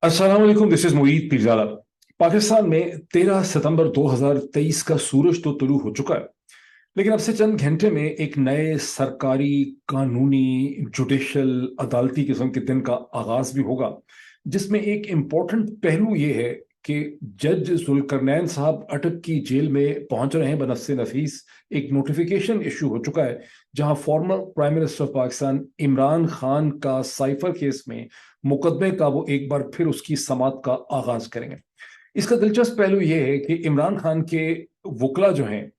अस्सलाम वालेकुम, this is Moeed Pirzada. Pakistan में 13 सितंबर 2023 का सूरज तो तुलू हो चुका है, लेकिन अब से चंद घंटे में एक नए सरकारी, कानूनी, जुडिशल, अदालती किस्म के दिन का आगाज भी होगा, जिसमें एक इम्पोर्टेंट पहलू ये है कि जज जुल्करनैन साहब अटक की जेल में पहुंच रहे हैं बनस्से नफीस। एक नोटिफिकेशन इशू हो चुका है जहां former prime minister of Pakistan Imran Khan का साइफर केस में मुकदमे का वो एक बार फिर उसकी समाअत का आगाज करेंगे। इसका दिलचस्प पहलू यह है कि इमरान खान के वकला जो हैं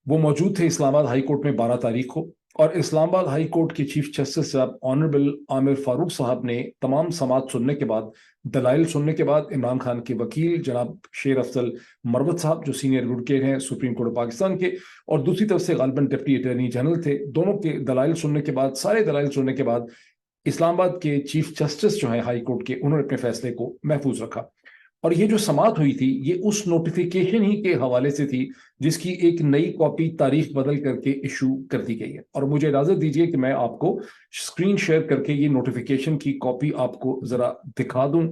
वो मौजूद थे इस्लामाबाद हाई कोर्ट में 12 तारीख को, और इस्लामाबाद हाई कोर्ट के चीफ जस्टिस साहब ऑनरेबल आमिर फारूक साहब ने तमाम समाअत सुनने के बाद, दलाइल सुनने के बाद, इमरान खान के वकील जनाब शेर अफजल मरवत साहब जो सीनियर एडवोकेट हैं सुप्रीम कोर्ट ऑफ पाकिस्तान के, और दूसरी तरफ से गालिबन डिप्टी अटॉर्नी जनरल थे, दोनों के दलाइल सुनने के बाद, सारे दलाइल सुनने के बाद इस्लामाबाद के चीफ जस्टिस जो हैं हाई कोर्ट के, उन्होंने अपने फैसले को महफूज रखा। और ये जो समाअत हुई थी ये उस नोटिफिकेशन ही के हवाले से थी जिसकी एक नई कॉपी तारीख बदल करके इशू कर दी गई है। और मुझे इजाजत दीजिए कि मैं आपको स्क्रीन शेयर करके ये नोटिफिकेशन की कॉपी आपको जरा दिखा दूं।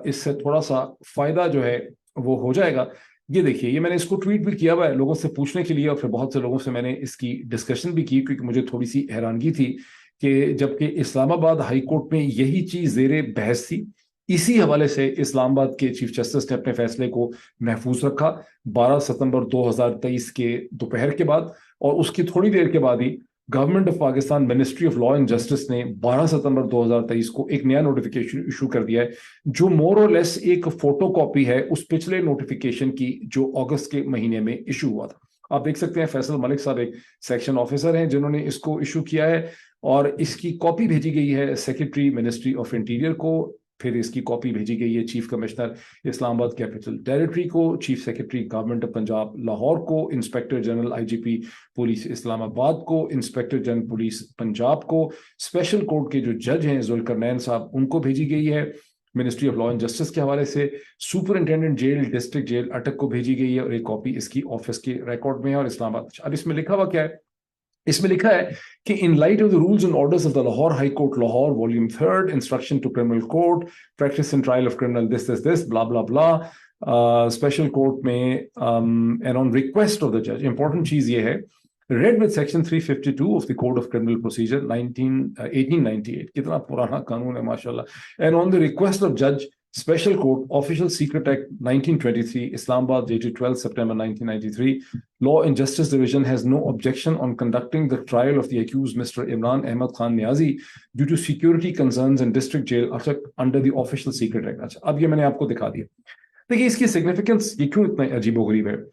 इससे थोड़ा सा फायदा जो है वो हो जाएगा। ये देखिए, ये मैंने इसको ट्वीट भी किया हुआ है लोगों से पूछने के लिए, और फिर बहुत से लोगों से मैंने इसकी डिस्कशन भी की, क्योंकि मुझे थोड़ी सी हैरानगी थी कि जबकि इस्लामाबाद हाई कोर्ट में यही चीज जेरे बहस थी, इसी हवाले से इस्लामाबाद के चीफ जस्टिस ने अपने फैसले को महफूज रखा 12 सितंबर 2023 के दोपहर के बाद। और उसकी थोड़ी देर के बाद ही government of Pakistan ministry of law and justice ने 12 सितंबर 2023 को एक नया नोटिफिकेशन इशू कर दिया है, जो मोर और लेस एक फोटो कॉपी है उस पिछले नोटिफिकेशन की जो अगस्त के महीने में इशू हुआ था। आप देख सकते हैं फैसल मलिक साहब एक सेक्शन ऑफिसर हैं जिन्होंने इसको इशू किया है, और इसकी कॉपी भेजी गई है सेक्रेटरी मिनिस्ट्री ऑफ इंटीरियर को, फिर इसकी कॉपी भेजी गई है chief commissioner Islamabad capital territory को, chief secretary government of Punjab Lahore को, inspector general IGP police Islamabad को, इंस्पेक्टर जनरल पुलिस पंजाब को, स्पेशल कोर्ट के जो जज हैं जुल्करनैन साहब उनको भेजी गई है, ministry of law and justice के हवाले से सुपरिंटेंडेंट जेल डिस्ट्रिक्ट जेल अटक को भेजी गई है, और एक कॉपी इसकी ऑफिस के रिकॉर्ड में है और इस्लामाबाद। अब इसमें लिखा हुआ क्या है? इसमें लिखा है कि in light of the rules and orders of the Lahore high court Lahore volume 3 instruction to criminal court practice and trial of criminal this blah blah blah special court में and on request of the जज, important चीज ये है, read with section 352 of the code of criminal procedure 1898, कितना पुराना कानून है माशाल्लाह, and on the request of judge special court official secret act 1923 Islamabad dated 12 September 1993, law and justice division has no objection on conducting the trial of the accused Mr. Imran Ahmad Khan Niazi due to security concerns in district jail under the official secret act। अच्छा, अब ये मैंने आपको दिखा दिया। देखिए इसकी significance ये क्यों इतना अजीबोगरीब है।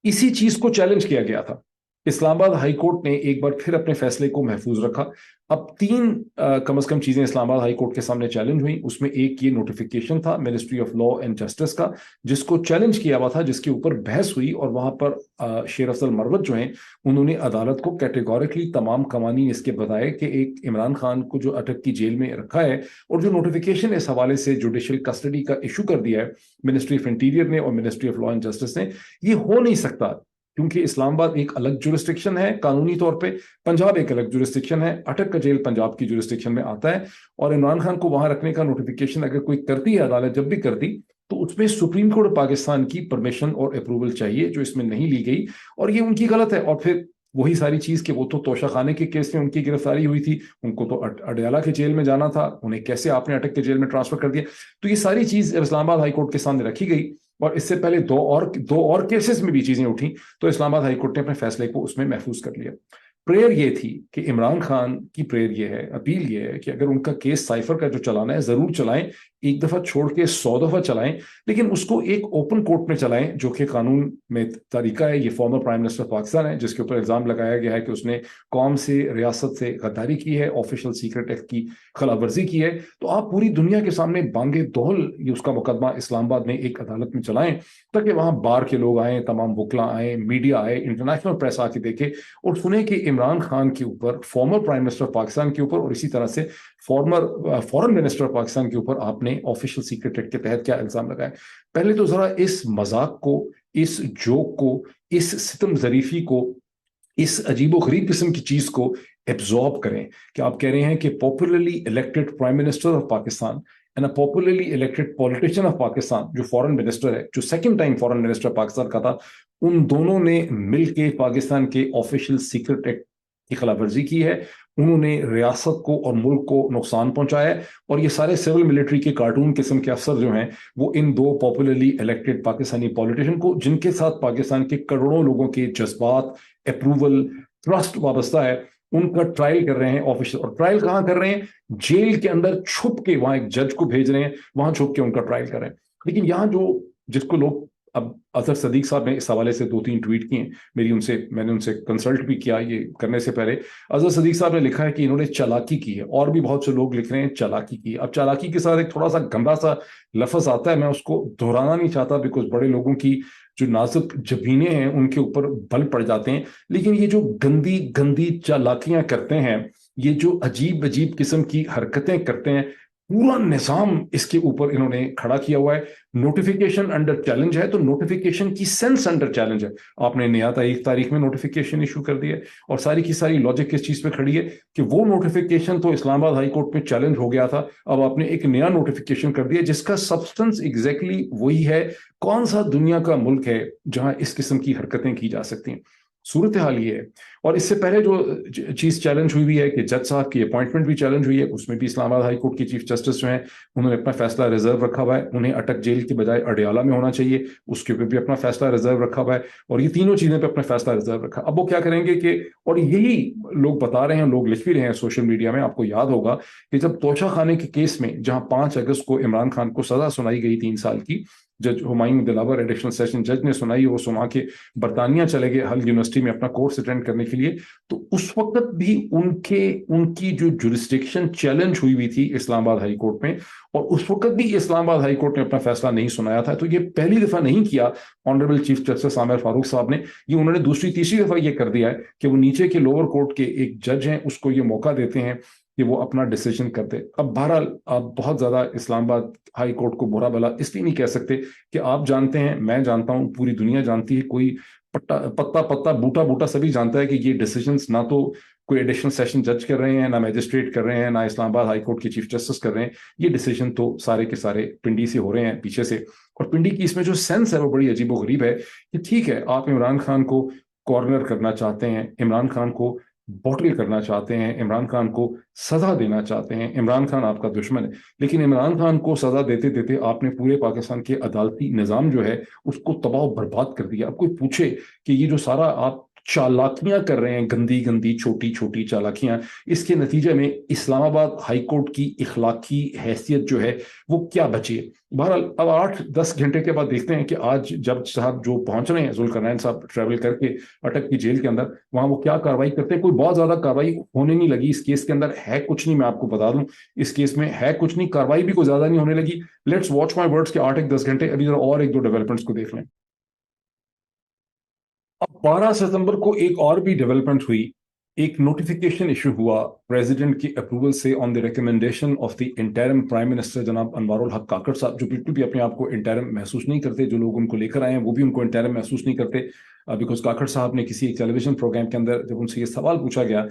इसी चीज को चैलेंज किया गया था, इस्लामाबाद हाई कोर्ट ने एक बार फिर अपने फैसले को महफूज रखा। अब तीन कम से कम चीजें इस्लामाबाद हाई कोर्ट के सामने चैलेंज हुई, उसमें एक ये नोटिफिकेशन था ministry of law and justice का जिसको चैलेंज किया हुआ था, जिसके ऊपर बहस हुई, और वहां पर शेर अफजल मरवत जो हैं उन्होंने अदालत को कैटेगोरिकली तमाम कवानीन इसके बताए कि एक इमरान खान को जो अटक की जेल में रखा है और जो नोटिफिकेशन इस हवाले से जुडिशियल कस्टडी का इशू कर दिया है मिनिस्ट्री ऑफ इंटीरियर ने और ministry of law and justice ने, ये हो नहीं सकता, क्योंकि इस्लामाबाद एक अलग जुरिस्डिक्शन है कानूनी तौर पे, पंजाब एक अलग जुरिस्डिक्शन है, अटक का जेल पंजाब की जुरिस्डिक्शन में आता है, और इमरान खान को वहां रखने का नोटिफिकेशन अगर कोई करती है अदालत, जब भी करती, तो उसमें सुप्रीम कोर्ट पाकिस्तान की परमिशन और अप्रूवल चाहिए, जो इसमें नहीं ली गई, और ये उनकी गलत है। और फिर वही सारी चीज कि वो तो तोशा खाने के केस में उनकी गिरफ्तारी हुई थी, उनको तो अडयाला के जेल में जाना था, उन्हें कैसे आपने अटक के जेल में ट्रांसफर कर दिया। तो ये सारी चीज इस्लामाबाद हाई कोर्ट के सामने रखी गई, और इससे पहले दो और केसेस में भी चीजें उठी, तो इस्लामाबाद हाई कोर्ट ने अपने फैसले को उसमें महफूज कर लिया। प्रेयर ये थी कि इमरान खान की प्रेयर ये है, अपील ये है कि अगर उनका केस साइफर का जो चलाना है जरूर चलाएं, एक दफा छोड़ के 100 दफा चलाएं, लेकिन उसको एक ओपन कोर्ट में चलाएं, जो कि कानून में तरीका है। ये फॉर्मर प्राइम मिनिस्टर पाकिस्तान है जिसके ऊपर इल्जाम लगाया गया है कि उसने कौम से, रियासत से गद्दारी की है, ऑफिशियल सीक्रेट एक्ट की खिलाफवर्जी की है। तो आप पूरी दुनिया के सामने बांगे दोहल ये उसका मुकदमा इस्लामाबाद में एक अदालत में चलाएं, ताकि वहां बार के लोग आए, तमाम वकला आए, मीडिया आए, इंटरनेशनल प्रेस आके देखे और सुने कि इमरान खान के ऊपर, former prime minister of Pakistan के ऊपर, और इसी तरह से farmer foreign minister of Pakistan के ऊपर आपने ऑफिशियल सीक्रेट एक्ट के तहत क्या इल्जाम लगाए। पहले तो जरा इस मजाक को, इस जोक को, इस सितम जरीफी को, इस अजीबो गरीब किस्म की चीज को एब्जॉर्ब करें कि आप कह रहे हैं कि popularly elected prime minister of Pakistan and a popularly elected politician of Pakistan, जो फॉरेन मिनिस्टर है, जो second time foreign minister Pakistan का था, उन दोनों ने मिलके पाकिस्तान के ऑफिशियल सीक्रेट एक्ट की खिलाफवर्जी की है। उन्होंने रियासत को और मुल्क को नुकसान पहुंचाया है, और ये सारे सिविल मिलिट्री के कार्टून किस्म के अफसर जो हैं, वो इन दो पॉपुलरली इलेक्टेड पाकिस्तानी पॉलिटिशियन को, जिनके साथ पाकिस्तान के करोड़ों लोगों के जज्बात, अप्रूवल, ट्रस्ट वाबस्ता है, उनका ट्रायल कर रहे हैं ऑफिशियल। और ट्रायल कहां कर रहे हैं? जेल के अंदर छुप के, वहां एक जज को भेज रहे हैं, वहां छुप के उनका ट्रायल कर रहे हैं। लेकिन यहां जो जिसको लोग, अब अजहर सदीक साहब ने इस हवाले से 2-3 ट्वीट किए, मैंने उनसे कंसल्ट भी किया ये करने से पहले। अजहर सदीक साहब ने लिखा है कि इन्होंने चालाकी की है, और भी बहुत से लोग लिख रहे हैं चालाकी की। अब चालाकी के साथ एक थोड़ा सा गंदा सा लफ्ज आता है, मैं उसको दोहराना नहीं चाहता, बिकॉज बड़े लोगों की जो नाजुक जबीने हैं उनके ऊपर बल पड़ जाते हैं। लेकिन ये जो गंदी गंदी चालाकियां करते हैं, ये जो अजीब अजीब किस्म की हरकतें करते हैं, पूरा निजाम इसके ऊपर इन्होंने खड़ा किया हुआ है। नोटिफिकेशन अंडर चैलेंज है, तो नोटिफिकेशन की सेंस अंडर चैलेंज है। आपने नया तारीख में नोटिफिकेशन इशू कर दिया, और सारी की सारी लॉजिक किस चीज पे खड़ी है कि वो नोटिफिकेशन तो इस्लामाबाद हाई कोर्ट में चैलेंज हो गया था, अब आपने एक नया नोटिफिकेशन कर दिया जिसका सब्सटेंस एग्जैक्टली वही है। कौन सा दुनिया का मुल्क है जहां इस किस्म की हरकतें की जा सकती हैं? सूरत हाल ये है। और इससे पहले जो चीज चैलेंज हुई है कि जज साहब की अपॉइंटमेंट भी चैलेंज हुई है, उसमें भी इस्लामाबाद हाई कोर्ट के चीफ जस्टिस जो हैं, उन्होंने अपना फैसला रिजर्व रखा हुआ है। उन्हें अटक जेल के बजाय अडियाला में होना चाहिए, उसके ऊपर भी अपना फैसला रिजर्व रखा हुआ है। और ये तीनों चीजें पे अपना फैसला रिजर्व रखा। अब वो क्या करेंगे कि, और यही लोग बता रहे हैं, लोग लिख भी रहे हैं सोशल मीडिया में, आपको याद होगा कि जब तोशा खाने के केस में, जहां 5 अगस्त को इमरान खान को सजा सुनाई गई 3 साल की, जज हुमायूं दिलावर एडिशनल सेशन जज ने सुनाई, वो सुना के बरतानिया चले गए हल यूनिवर्सिटी में अपना कोर्स अटेंड करने के लिए। तो उस वक्त भी उनकी जो जुरिस्डिक्शन चैलेंज हुई थी इस्लामाबाद हाई कोर्ट में, और उस वक्त भी इस्लामाबाद हाई कोर्ट ने अपना फैसला नहीं सुनाया था। तो ये पहली दफा नहीं किया honourable chief justice Aamir Farooq साहब ने, ये उन्होंने दूसरी तीसरी दफा ये कर दिया है कि वो नीचे के लोअर कोर्ट के एक जज हैं, उसको ये मौका देते हैं कि वो अपना डिसीजन कर दे। अब बहरहाल आप बहुत ज्यादा इस्लामाबाद हाई कोर्ट को बुरा भला इसलिए नहीं कह सकते कि आप जानते हैं, मैं जानता हूं, पूरी दुनिया जानती है, कोई पत्ता बूटा बूटा सभी जानता है कि ये डिसीजंस ना तो कोई एडिशनल सेशन जज कर रहे हैं, ना मैजिस्ट्रेट कर रहे हैं, ना इस्लामाबाद हाई कोर्ट के चीफ जस्टिस कर रहे हैं। ये डिसीजन तो सारे के सारे पिंडी से हो रहे हैं, पीछे से। और पिंडी की इसमें जो सेंस है वो बड़ी अजीबोगरीब है कि ठीक है, आप इमरान खान को कॉर्नर करना चाहते हैं, इमरान खान को बॉटल करना चाहते हैं, इमरान खान को सजा देना चाहते हैं, इमरान खान आपका दुश्मन है। लेकिन इमरान खान को सजा देते देते आपने पूरे पाकिस्तान के अदालती निज़ाम जो है उसको तबाह बर्बाद कर दिया। अब कोई पूछे कि ये जो सारा आप चालाकियां कर रहे हैं, गंदी गंदी छोटी छोटी चालाकियां, इसके नतीजे में इस्लामाबाद हाई कोर्ट की इखलाकी हैसियत जो है वो क्या बची है? बहरहाल अब 8-10 घंटे के बाद देखते हैं कि आज जज साहब जो पहुंच रहे हैं, जुल्करनैन साहब ट्रैवल करके अटक की जेल के अंदर, वहां वो क्या कार्रवाई करते हैं। कोई बहुत ज्यादा कार्रवाई होने नहीं लगी इस केस के अंदर, है कुछ नहीं, मैं आपको बता दूं, इस केस में है कुछ नहीं, कार्रवाई भी कोई ज्यादा नहीं होने लगी। लेट्स वॉच माई वर्ड्स के 8-10 घंटे, अभी जरा और 1-2 डेवलपमेंट्स को देख लें। अब 12 सितंबर को एक और भी डेवलपमेंट हुई, एक नोटिफिकेशन इशू हुआ प्रेसिडेंट की अप्रूवल से on the recommendation of the interim prime minister जनाब अनवारुल हक काकड़ साहब, जो बिल्कुल भी अपने आप को इंटरिम महसूस नहीं करते। जो लोग उनको लेकर आए हैं वो भी उनको इंटरिम महसूस नहीं करते, बिकॉज काकड़ साहब ने किसी एक टेलीविजन प्रोग्राम के अंदर जब उनसे ये सवाल पूछा गया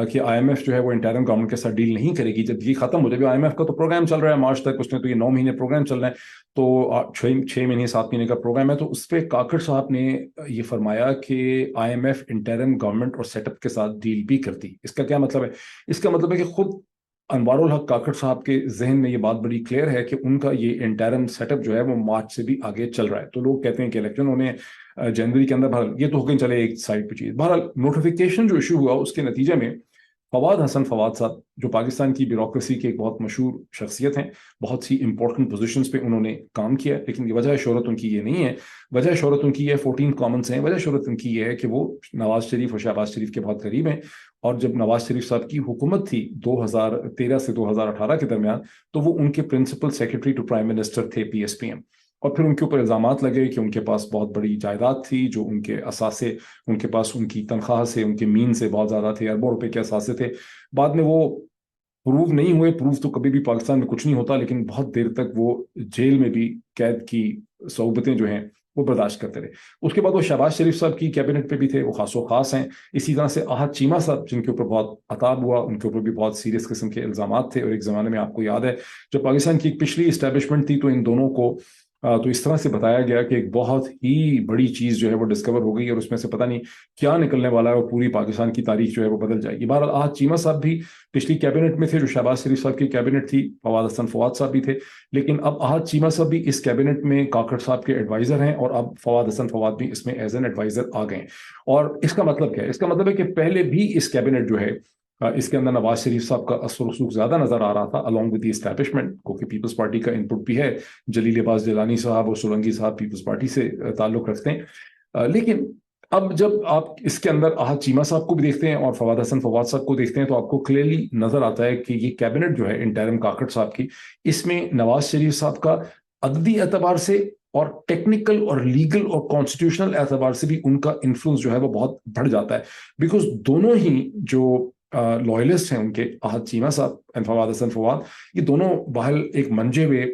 कि IMF जो है वो इंटरिम गवर्नमेंट के साथ डील नहीं करेगी जब ये खत्म हो जाएगा, IMF का तो प्रोग्राम चल रहा है मार्च तक, उसने तो ये 9 महीने प्रोग्राम चल रहा है, तो 6 महीने 7 महीने का प्रोग्राम है। तो उस पर काकड़ साहब ने ये फरमाया कि IMF इंटरिम गवर्नमेंट और सेटअप के साथ डील भी करती। इसका क्या मतलब है? इसका मतलब है कि खुद अनवारुल हक काकड़ साहब के जहन में ये बात बड़ी क्लियर है कि उनका ये इंटरिम सेटअप जो है वो मार्च से भी आगे चल रहा है। तो लोग कहते हैं कि इलेक्शन होने जनवरी के अंदर, बहरहाल ये तो होकर चले एक साइड पे चीज। बहरहाल नोटिफिकेशन जो इशू हुआ उसके नतीजे में फवाद हसन फवाद साहब, जो पाकिस्तान की ब्यूरोक्रेसी के एक बहुत मशहूर शख्सियत हैं, बहुत सी इंपॉर्टेंट पोजीशंस पे उन्होंने काम किया, लेकिन वजह शोहरत उनकी ये नहीं है। वजह शोहरत उनकी है 14 कॉमन्स हैं। वजह शोहरत उनकी ये है कि वो नवाज शरीफ और शहबाज शरीफ के बहुत करीब हैं, और जब नवाज शरीफ साहब की हुकूमत थी 2013 से 2018 के दरमियान, तो वो उनके principal secretary to prime minister थे PSPM। और फिर उनके ऊपर इल्जामात लगे कि उनके पास बहुत बड़ी जायदाद थी, जो उनके असासे, उनके पास उनकी तनख्वाह से, उनके मीन से बहुत ज़्यादा थे, अरबों रुपए के असासे थे। बाद में वो प्रूव नहीं हुए। प्रूव तो कभी भी पाकिस्तान में कुछ नहीं होता, लेकिन बहुत देर तक वो जेल में भी कैद की सोबतें जो हैं وہ برداشت کرتے رہے. اس کے بعد وہ شہباز شریف صاحب کی کیبنٹ پہ بھی تھے, وہ خاص و خاص ہیں. اسی طرح سے احد چیمہ صاحب جن کے اوپر بہت عتاب ہوا, ان کے اوپر بھی بہت سیریس قسم کے الزامات تھے. اور ایک زمانے میں آپ کو یاد ہے جب پاکستان کی ایک پچھلی اسٹیبلشمنٹ تھی تو ان دونوں کو تو اس طرح سے بتایا گیا کہ ایک بہت ہی بڑی چیز جو ہے وہ ڈسکور ہو گئی اور اس میں سے پتہ نہیں کیا نکلنے والا ہے, اور پوری پاکستان کی تاریخ جو ہے وہ بدل جائے گی. بہرحال احد چیمہ صاحب بھی پچھلی کیبنٹ میں تھے جو شہباز شریف صاحب کی کیبنٹ تھی, فواد حسن فواد صاحب بھی تھے, لیکن اب احد چیمہ صاحب بھی اس کیبنٹ میں کاکڑ صاحب کے ایڈوائزر ہیں, اور اب فواد حسن فواد بھی اس میں ایز این ایڈوائزر آ گئے. اور اس کا مطلب کیا ہے؟ اس کا مطلب ہے کہ پہلے بھی اس کیبنٹ جو ہے اس کے اندر نواز شریف صاحب کا اثر و رسوخ زیادہ نظر آ رہا تھا along with the establishment کو, کہ پیپلز پارٹی کا انپٹ بھی ہے. جلیل عباس جیلانی صاحب اور سولنگی صاحب پیپلز پارٹی سے تعلق رکھتے ہیں. لیکن اب جب آپ اس کے اندر احد چیمہ صاحب کو بھی دیکھتے ہیں اور فواد حسن فواد صاحب کو دیکھتے ہیں تو آپ کو کلیئرلی نظر آتا ہے کہ یہ کیبنٹ جو ہے انٹرم کاکڑ صاحب کی, اس میں نواز شریف صاحب کا عددی اعتبار سے اور ٹیکنیکل اور لیگل اور کانسٹیٹیوشنل اعتبار سے بھی ان کا انفلوئنس جو ہے وہ بہت بڑھ جاتا ہے. بیکاز دونوں ہی جو لوئلسٹ ہیں ان کے, احد چیمہ صاحب اینڈ فواد حسن فواد, یہ دونوں بہل ایک منجے ہوئے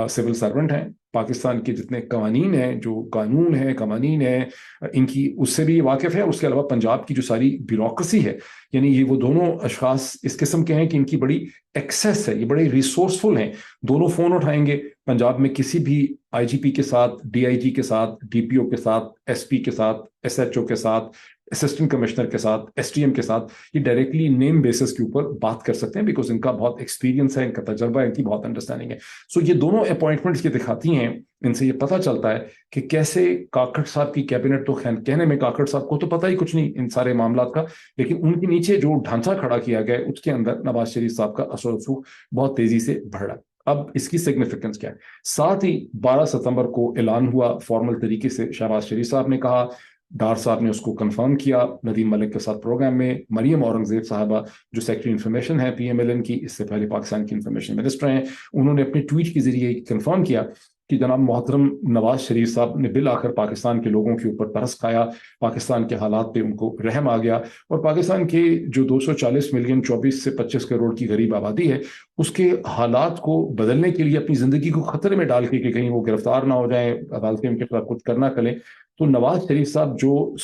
سول سرونٹ ہیں. پاکستان کے جتنے قوانین ہیں, جو قانون ہیں, قوانین ہیں, ان کی اس سے بھی واقف ہے. اس کے علاوہ پنجاب کی جو ساری بیوروکریسی ہے, یعنی یہ وہ دونوں اشخاص اس قسم کے ہیں کہ ان کی بڑی ایکسیس ہے, یہ بڑے ریسورسفل ہیں. دونوں فون اٹھائیں گے پنجاب میں کسی بھی آئی جی پی کے ساتھ, ڈی آئی جی کے ساتھ, ڈی پی او کے ساتھ, ایس پی کے ساتھ, ایس ایچ او کے ساتھ, اسسٹنٹ کمشنر کے ساتھ, ایس ٹی ایم کے ساتھ, یہ ڈائریکٹلی نیم بیسس کے اوپر بات کر سکتے ہیں بیکاز ان کا بہت ایکسپیرینس ہے, ان کا تجربہ ہے, ان کی بہت انڈرسٹینڈنگ ہے. سو یہ دونوں اپوائنٹمنٹس یہ دکھاتی ہیں, ان سے یہ پتہ چلتا ہے کہ کیسے کاکڑ صاحب کی کیبنٹ, تو کہنے میں کاکڑ صاحب کو تو پتہ ہی کچھ نہیں ان سارے معاملات کا, لیکن ان کے نیچے جو ڈھانچہ کھڑا کیا گیا ہے اس کے اندر نواز شریف صاحب کا اثر و رسوخ بہت تیزی سے بڑھ رہا ہے. اب اس کی سگنیفیکنس کیا ہے؟ ساتھ ہی 12 ستمبر کو اعلان ہوا فارمل طریقے سے, شہباز شریف صاحب نے کہا, ڈار صاحب نے اس کو کنفرم کیا ندیم ملک کے ساتھ پروگرام میں, مریم اورنگزیب صاحبہ جو سیکرٹری انفارمیشن ہے پی ایم ایل این کی, اس سے پہلے پاکستان کی انفارمیشن منسٹر ہیں, انہوں نے اپنے ٹویٹ کے ذریعے کنفرم کیا کہ جناب محترم نواز شریف صاحب نے بالآخر پاکستان کے لوگوں کے اوپر ترس کھایا, پاکستان کے حالات پہ ان کو رحم آ گیا, اور پاکستان کے جو 240 ملین 24 سے 25 کروڑ کی غریب آبادی ہے, اس کے حالات کو بدلنے کے لیے اپنی زندگی کو خطرے میں ڈال کے کہ کہیں وہ گرفتار نہ ہو جائیں, عدالتیں ان کے خلاف کچھ کرنا کریں, تو نواز شریف صاحب جو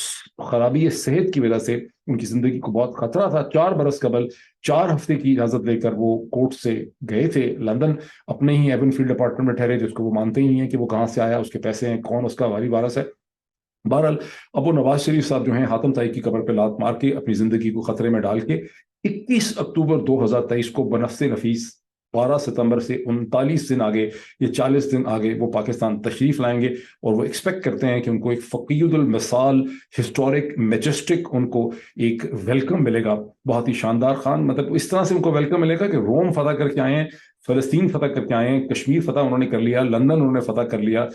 خرابی صحت کی وجہ سے ان کی زندگی کو بہت خطرہ تھا, 4 برس قبل 4 ہفتے کی اجازت لے کر وہ کورٹ سے گئے تھے لندن, اپنے ہی ایون فیلڈ اپارٹمنٹ میں ٹھہرے, جس کو وہ مانتے ہی ہیں کہ وہ کہاں سے آیا, اس کے پیسے ہیں, کون اس کا والی وارث ہے. بہرحال اب وہ نواز شریف صاحب جو ہیں حاتم طائی کی قبر پہ لات مار کے اپنی زندگی کو خطرے میں ڈال کے 21 اکتوبر 2023 کو بنفس نفیس 12 ستمبر سے 39 دن آگے یا 40 دن آگے وہ پاکستان تشریف لائیں گے, اور وہ ایکسپیکٹ کرتے ہیں کہ ان کو ایک فقید المثال ہسٹورک میجسٹک ان کو ایک ویلکم ملے گا, بہت ہی شاندار. خان مطلب اس طرح سے ان کو ویلکم ملے گا کہ روم فتح کر کے آئے ہیں, فلسطین فتح کر کے آئے ہیں, کشمیر فتح انہوں نے کر لیا, لندن انہوں نے فتح کر لیا,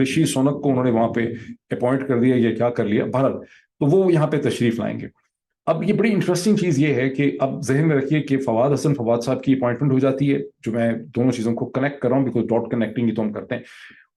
رشی سونک کو انہوں نے وہاں پہ اپوائنٹ کر دیا, یہ کیا کر لیا. بہرحال تو وہ یہاں پہ تشریف لائیں گے. اب یہ بڑی انٹرسٹنگ چیز یہ ہے کہ اب ذہن میں رکھیے کہ فواد حسن فواد صاحب کی اپوائنٹمنٹ ہو جاتی ہے, جو میں دونوں چیزوں کو کنیکٹ کر رہا ہوں بیکاز ڈاٹ کنیکٹنگ ہی تو ہم کرتے ہیں,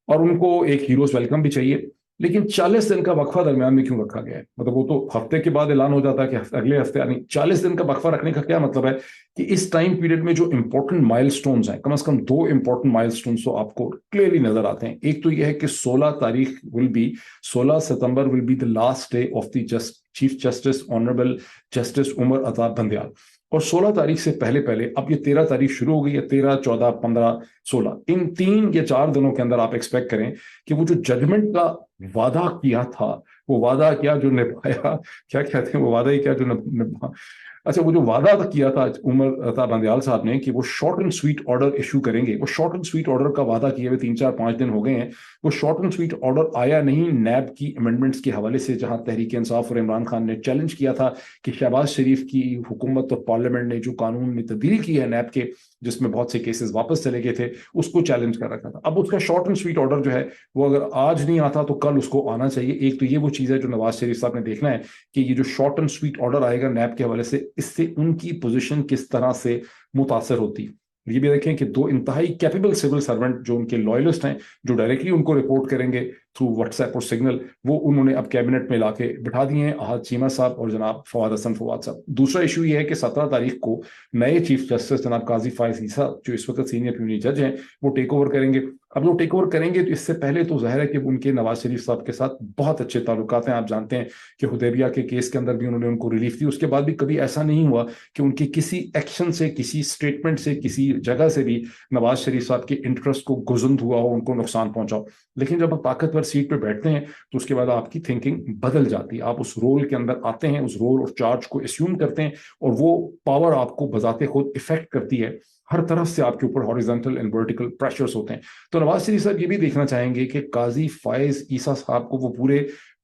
اور ان کو ایک ہیروز ویلکم بھی چاہیے. لیکن 40 دن کا وقفہ درمیان میں کیوں رکھا گیا ہے؟ مطلب وہ تو ہفتے کے بعد اعلان ہو جاتا ہے کہ اگلے ہفتے, یعنی 40 دن کا وقفہ رکھنے کا کیا مطلب ہے کہ اس ٹائم پیریڈ میں جو امپورٹنٹ مائل سٹونز ہیں, کم از کم 2 امپورٹنٹ مائل سٹونز تو آپ کو کلیئرلی نظر آتے ہیں. ایک تو یہ ہے کہ 16 ستمبر will be the last day of the chief justice honourable justice Umar Ata Bandial, اور 16 تاریخ سے پہلے اب یہ 13 تاریخ شروع ہو گئی ہے, 13, 14, 15, 16, ان 3 یا 4 دنوں کے اندر آپ ایکسپیکٹ کریں کہ وہ جو ججمنٹ کا وعدہ کیا تھا, وہ وعدہ کیا جو نبھایا, کیا کہتے ہیں وہ وعدہ ہی کیا جو اچھا وہ جو وعدہ کیا تھا عمر عطا بندیال صاحب نے کہ وہ short and sweet order issue کریں گے, وہ شارٹ اینڈ سویٹ آرڈر کا وعدہ کیے ہوئے 3, 4, 5 دن ہو گئے ہیں, وہ شارٹ اینڈ سویٹ آرڈر آیا نہیں. نیب کی امینڈمنٹس کے حوالے سے جہاں تحریک انصاف اور عمران خان نے چیلنج کیا تھا کہ شہباز شریف کی حکومت اور پارلیمنٹ نے جو قانون میں تبدیلی کی ہے نیب کے, جس میں بہت سے کیسز واپس چلے گئے تھے, اس کو چیلنج کر رکھا تھا. اب اس کا شارٹ اینڈ سویٹ آرڈر جو ہے وہ اگر آج نہیں آتا تو کل اس کو آنا چاہیے. ایک تو یہ وہ چیز ہے جو نواز شریف صاحب نے دیکھنا ہے کہ یہ جو شارٹ اینڈ سویٹ آرڈر آئے گا نیب کے حوالے سے, اس سے ان کی پوزیشن کس طرح سے متاثر ہوتی. یہ بھی دیکھیں کہ 2 انتہائی کیپیبل سول سرونٹ جو ان کے لوئلسٹ ہیں, جو ڈائریکٹلی ان کو رپورٹ کریں گے, थ्रू व्हाट्सएप और सिग्नल, वो उन्होंने अब कैबिनेट में लाके बिठा दिए हैं, अहाद चीमा साहब और जनाब फवाद हसन फवाद साहब। दूसरा इशू ये है कि 17 तारीख को नए चीफ जस्टिस जनाब काजी फायज ईसा, जो इस वक्त सीनियर प्रीमियर जज हैं, वो टेक ओवर करेंगे। अब वो टेक ओवर करेंगे तो इससे पहले तो जाहिर है कि उनके नवाज शरीफ साहब के साथ बहुत अच्छे ताल्लुकात हैं। आप जानते हैं कि हुदैबिया के केस के अंदर भी उन्होंने उनको रिलीफ दी, उसके बाद भी कभी ऐसा नहीं हुआ कि उनके किसी एक्शन से, किसी स्टेटमेंट से, किसी जगह से भी नवाज शरीफ साहब के इंटरेस्ट को गुज़ुन हुआ हो, उनको नुकसान पहुंचा हो। लेकिन जब आप ताकतवर सीट पे बैठते हैं तो उसके बाद आपकी थिंकिंग बदल जाती है, आप उस रोल के अंदर आते हैं, उस रोल और चार्ज को एस्यूम करते हैं, और वो पावर आपको बजाते खुद इफेक्ट करती है। हर तरफ से आपके ऊपर हॉरिजॉन्टल एंड वर्टिकल प्रेशर्स होते हैं। तो नवाज शरीफ साहब ये भी देखना चाहेंगे कि काजी फायज ईसा साहब को वो पूरे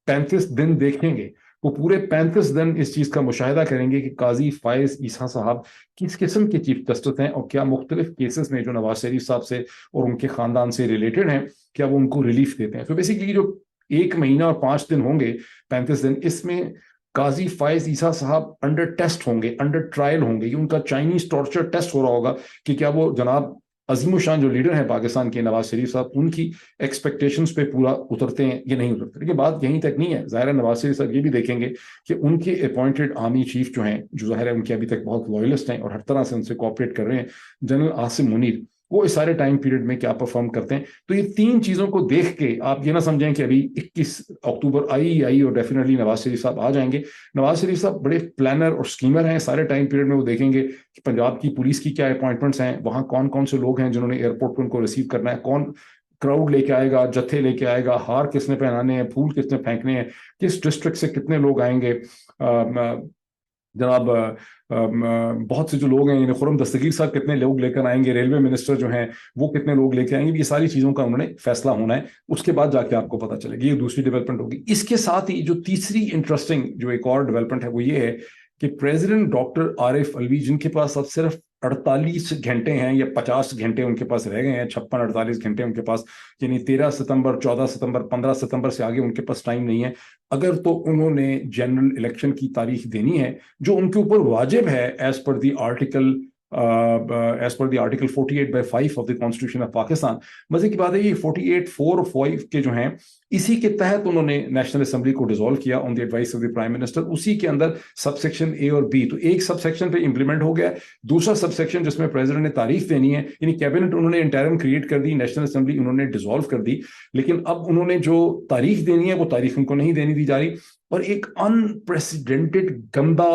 35 दिन देखेंगे, वो पूरे 35 दिन इस चीज का मुशाहिदा करेंगे कि काजी फायज ईसा साहब किस किस्म के चीफ जस्टिस हैं और क्या मुख्तलिफ केसेस में जो नवाज शरीफ साहब से और उनके खानदान से रिलेटेड हैं, क्या वो उनको रिलीफ देते हैं। तो बेसिकली जो 1 महीना और 5 दिन होंगे, 35 दिन, इसमें काजी फायज ईसा साहब अंडर टेस्ट होंगे, अंडर ट्रायल होंगे। ये उनका चाइनीज टॉर्चर टेस्ट हो रहा होगा कि क्या वो जनाब अजीमुशान जो लीडर हैं पाकिस्तान के, नवाज शरीफ साहब, उनकी एक्सपेक्टेशंस पे पूरा उतरते हैं या नहीं उतरते। लेकिन बात यहीं तक नहीं है, ज़ाहिर है नवाज शरीफ साहब ये भी देखेंगे कि उनके अपॉइंटेड आर्मी चीफ जो हैं, जो ज़ाहिर है उनके अभी तक बहुत लॉयलिस्ट हैं और हर तरह से उनसे कोऑपरेट कर रहे हैं, जनरल आसिम मुनीर, वो इस सारे टाइम पीरियड में क्या परफॉर्म करते हैं। तो ये 3 चीजों को देख के आप ये ना समझें कि अभी 21 अक्टूबर आई और डेफिनेटली नवाज शरीफ साहब आ जाएंगे। नवाज शरीफ साहब बड़े प्लानर और स्कीमर हैं। सारे टाइम पीरियड में वो देखेंगे कि पंजाब की पुलिस की क्या अपॉइंटमेंट्स हैं, वहां कौन कौन से लोग हैं जिन्होंने एयरपोर्ट पर उनको रिसीव करना है, कौन क्राउड लेके आएगा, जत्थे लेके आएगा, हार किसने पहनाने हैं, फूल किसने फेंकने हैं, किस डिस्ट्रिक्ट से कितने लोग आएंगे। जनाब बहुत से जो लोग हैं, खुर्रम दस्तगीर साहब कितने लोग लेकर आएंगे, रेलवे मिनिस्टर जो हैं वो कितने लोग लेकर आएंगे, ये सारी चीज़ों का उन्होंने फैसला होना है। उसके बाद जाके आपको पता चलेगी, ये दूसरी डेवलपमेंट होगी। इसके साथ ही जो तीसरी इंटरेस्टिंग जो एक और डेवलपमेंट है वो ये है कि प्रेसिडेंट डॉक्टर आरिफ अलवी, जिनके पास अब सिर्फ 48 घंटे हैं या 50 घंटे उनके पास रह गए हैं, 56-48 घंटे उनके पास, यानी 13 सितंबर, 14 सितंबर, 15 सितंबर से आगे उनके पास टाइम नहीं है। अगर तो उन्होंने जनरल इलेक्शन की तारीख देनी है, जो उनके ऊपर वाजिब है as per the article 48/5 of the constitution of Pakistan. मजे की बात है ये 48(4) और 5 के जो हैं, इसी के तहत उन्होंने नेशनल असेंबली को डिसॉल्व किया on the advice of the prime minister. उसी के अंदर सबसेक्शन ए और बी, तो एक सबसेक्शन पे इंप्लीमेंट हो गया, दूसरा सबसेक्शन जिसमें प्रेसिडेंट ने तारीख देनी है, यानी कैबिनेट उन्होंने इंटरिम क्रिएट कर दी, नेशनल असेंबली उन्होंने डिसॉल्व कर दी, लेकिन अब उन्होंने जो तारीख देनी है वो तारीख उनको नहीं देनी दी जा रही। और एक अनप्रेसिडेंटेड गंदा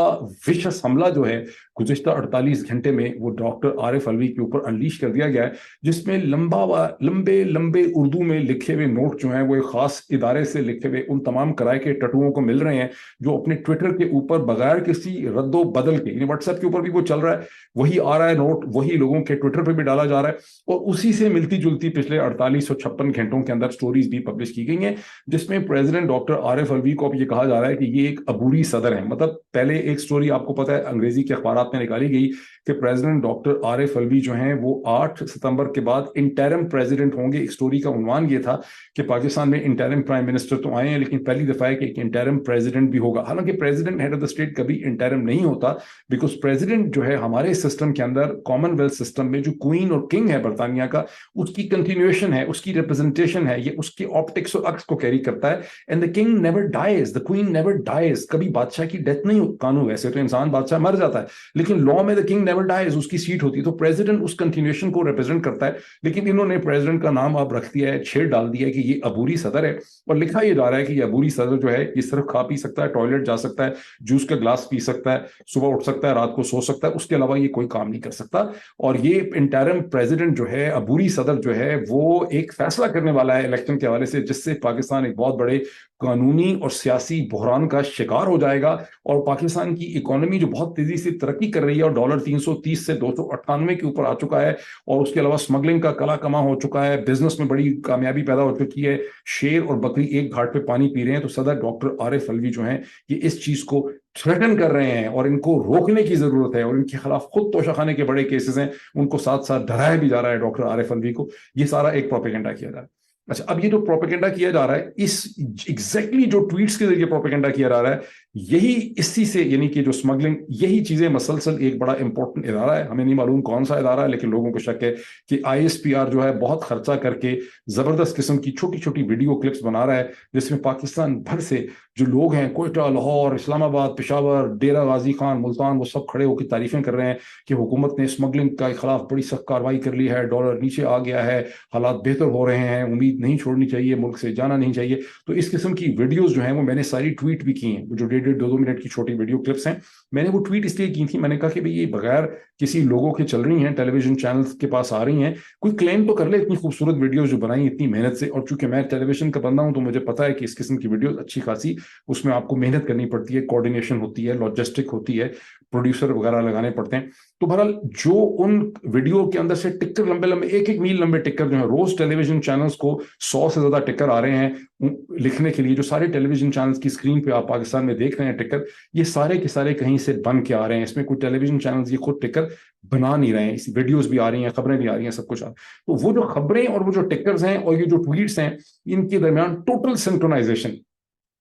विशस हमला जो है गुज़िश्ता 48 घंटे में वो डॉक्टर आरिफ अलवी के ऊपर अनलीश कर दिया गया है, जिसमें लंबे लंबे उर्दू में लिखे हुए नोट जो हैं वो एक खास इदारे से लिखे हुए उन तमाम कराए के टटुओं को मिल रहे हैं, जो अपने ट्विटर के ऊपर बगैर किसी रद्दो बदल के, यानी व्हाट्सएप के ऊपर भी वो चल रहा है, वही आ रहा है नोट, वही लोगों के ट्विटर पर भी डाला जा रहा है, और उसी से मिलती जुलती पिछले 48 और 56 घंटों के अंदर स्टोरीज भी पब्लिश की गई हैं, जिसमें प्रेसिडेंट डॉक्टर आरिफ अलवी को अब ये कहा जा रहा है कि ये एक अबूरी सदर है। मतलब पहले एक स्टोरी आपको पता है अंग्रेजी के अखबारात में निकाली गई कि प्रेसिडेंट डॉक्टर आरिफ अलवी जो हैं वो 8 सितंबर के बाद इंटरिम प्रेसिडेंट होंगे। एक स्टोरी का उन्वान ये था कि पाकिस्तान में इंटरिम प्राइम मिनिस्टर तो आए हैं, लेकिन पहली दफा है कि एक इंटरिम प्रेसिडेंट भी होगा। हालांकि president head of the state कभी इंटरिम नहीं होता, बिकॉज प्रेसिडेंट जो है हमारे सिस्टम के अंदर, कॉमनवेल्थ सिस्टम में, जो क्वीन और किंग है बरतानिया का, उसकी कंटिन्यूएशन है, उसकी रिप्रेजेंटेशन है, ये उसकी ऑप्टिक्स और अक्स को कैरी करता है। And the king never dies, the queen never dies. कभी बादशाह की डेथ नहीं, कानून वैसे तो इंसान बादशाह मर जाता है, लेकिन लॉ में द किंग नेवर डाइज, उसकी सीट होती है। तो प्रेसिडेंट उस कंटिन्यूएशन को रिप्रेजेंट करता है, लेकिन इन्होंने प्रेसिडेंट का नाम अब रख दिया है, छेड़ डाल दिया है कि ये अबूरी सदर है, और लिखा ये जा रहा है कि ये अबूरी सदर जो है ये सिर्फ खा पी सकता है, टॉयलेट जा सकता है, जूस का ग्लास पी सकता है, सुबह उठ सकता है, रात को सो सकता है, उसके अलावा ये कोई काम नहीं कर सकता। और ये इंटरिम प्रेसिडेंट जो है, अबूरी सदर जो है, वो एक फैसला करने वाला है इलेक्शन के हवाले से, जिससे पाकिस्तान एक बहुत बड़े कानूनी और सियासी बहरान का शिकार हो जाएगा। और पाकिस्तान की इकोनॉमी जो बहुत तेजी से तरक्की कर रही है और डॉलर 330 से 298 के ऊपर आ चुका है, और उसके अलावा स्मगलिंग का कला कमा हो चुका है, बिजनेस में बड़ी कामयाबी पैदा हो चुकी है, शेर और बकरी एक घाट पे पानी पी रहे हैं। तो सदर डॉक्टर आरिफ अलवी जो हैं ये इस चीज को थ्रेटन कर रहे हैं और इनको रोकने की जरूरत है, और इनके खिलाफ खुद तोशाखाने के बड़े केसेस हैं, उनको साथ साथ डराया भी जा रहा है डॉक्टर आरिफ अलवी को। ये सारा एक प्रोपेगेंडा किया जा रहा है। अच्छा, अब ये जो प्रोपेगेंडा किया जा रहा है, इस एग्जैक्टली जो ट्वीट्स के जरिए प्रोपेगेंडा किया जा रहा है, यही इसी से, यानी कि जो स्मगलिंग, यही चीजें मसलसल एक बड़ा इंपॉर्टेंट इदारा है, हमें नहीं मालूम कौन सा इदारा है, लेकिन लोगों को शक है कि ISPR जो है बहुत खर्चा करके जबरदस्त किस्म की छोटी छोटी वीडियो क्लिप्स बना रहा है, जिसमें पाकिस्तान भर से जो लोग हैं, कोयटा, लाहौर, इस्लामाबाद, पेशावर, डेरा गाजी खान, मुल्तान, वो सब खड़े होकर तारीफें कर रहे हैं कि हुकूमत ने स्मगलिंग के खिलाफ बड़ी सख्त कार्रवाई कर ली है, डॉलर नीचे आ गया है, हालात बेहतर हो रहे हैं, उम्मीद नहीं छोड़नी चाहिए, मुल्क से जाना नहीं चाहिए। तो इस किस्म की वीडियोस जो हैं वो मैंने सारी ट्वीट भी की हैं, जो 1.5-2 मिनट की छोटी वीडियो क्लिप्स हैं। मैंने वो ट्वीट इसलिए की थी, मैंने कहा कि भाई ये बगैर किसी लोगों के चल रही हैं, टेलीविजन चैनल्स के पास आ रही हैं, कोई क्लेम तो कर ले इतनी खूबसूरत वीडियोस जो बनाई इतनी मेहनत से। और चूंकि मैं टेलीविजन का बंदा हूं तो मुझे पता है कि इस किस्म की वीडियोस अच्छी खासी, उसमें आपको मेहनत करनी पड़ती है, कोऑर्डिनेशन होती है, लॉजिस्टिक होती है, प्रोड्यूसर वगैरह लगाने पड़ते हैं। तो बहरहाल जो उन वीडियो के अंदर से टिक्कर, लंबे लंबे 1-1 मील लंबे टिक्कर जो है, रोज टेलीविजन चैनल्स को 100 से ज्यादा टिक्कर आ रहे हैं लिखने के लिए, जो सारे टेलीविजन चैनल्स की स्क्रीन पे आप पाकिस्तान में देख रहे हैं टिक्कर, ये सारे के सारे कहीं से बन के आ रहे हैं। इसमें कोई टेलीविजन चैनल्स ये खुद टिक्कर बना नहीं रहे हैं, इस वीडियोस भी आ रही हैं, खबरें भी आ रही हैं, सब कुछ आ रहा है। तो वो जो खबरें और वो जो टिक्कर्स हैं और ये जो ट्वीट्स हैं, इनके दरमियान टोटल सिंक्रोनाइजेशन,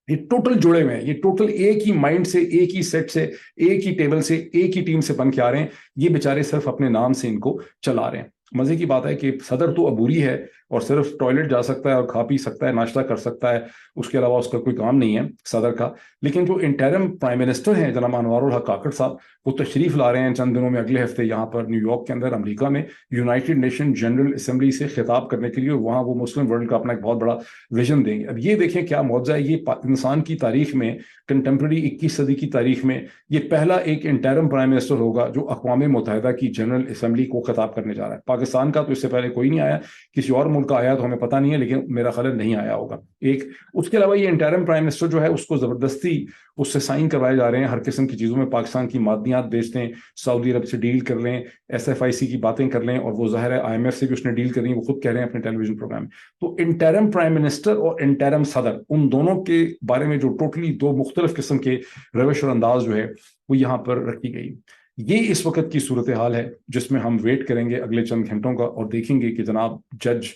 ये टोटल जुड़े हुए हैं, ये टोटल एक ही माइंड से, एक ही सेट से, एक ही टेबल से, एक ही टीम से बन के आ रहे हैं। ये बेचारे सिर्फ अपने नाम से इनको चला रहे हैं। मजे की बात है कि सदर तो अबूरी है और सिर्फ टॉयलेट जा सकता है और खा पी सकता है, नाश्ता कर सकता है, उसके अलावा उसका कोई काम नहीं है सदर का। लेकिन जो इंटरिम प्राइम मिनिस्टर हैं जनाब अनवारुल हक काकड़ साहब, वो तशरीफ ला रहे हैं चंद दिनों में, अगले हफ्ते यहाँ पर न्यूयॉर्क के अंदर अमेरिका में यूनाइटेड नेशन जनरल असेंबली से खिताब करने के लिए। वहाँ वो मुस्लिम वर्ल्ड का अपना एक बहुत बड़ा विजन देंगे। अब ये देखें क्या मौजज़ा है, ये इंसान की तारीख में, कंटेम्प्रेरी 21 सदी की तारीख में, ये पहला एक इंटरिम प्राइम मिनिस्टर होगा जो अक़वाम मुत्तहिदा की जनरल असेंबली को खिताब करने जा रहा है। पाकिस्तान का तो इससे पहले कोई नहीं आया, किसी और मुल्क का आया तो हमें पता नहीं है, लेकिन मेरा ख्याल नहीं आया होगा एक। उसके अलावा ये इंटरिम प्राइम मिनिस्टर जो है उसको जबरदस्ती उससे साइन करवाए जा रहे हैं हर किस्म की चीज़ों में। पाकिस्तान की मादनियात बेच दें, सऊदी अरब से डील कर लें, SFIC की बातें कर लें, और वो ज़ाहिर है IMF से भी उसने डील करी, वो खुद कह रहे हैं अपने टेलीविजन प्रोग्राम में। तो इंटरिम प्राइम मिनिस्टर और इंटरिम सदर, उन दोनों के बारे में जो टोटली दो मुख्तलिफ किस्म के रविश और अंदाज जो है वो यहाँ पर रखी गई। ये इस वक्त की सूरत हाल है जिसमें हम वेट करेंगे अगले चंद घंटों का और देखेंगे कि जनाब जज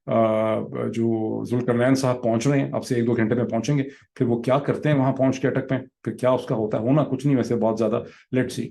जो जुल्करनैन साहब पहुंच रहे हैं, अब से 1-2 घंटे में पहुंचेंगे, फिर वो क्या करते हैं वहां पहुंच के अटक में, फिर क्या उसका होता है। होना कुछ नहीं वैसे बहुत ज्यादा, लेट्स सी।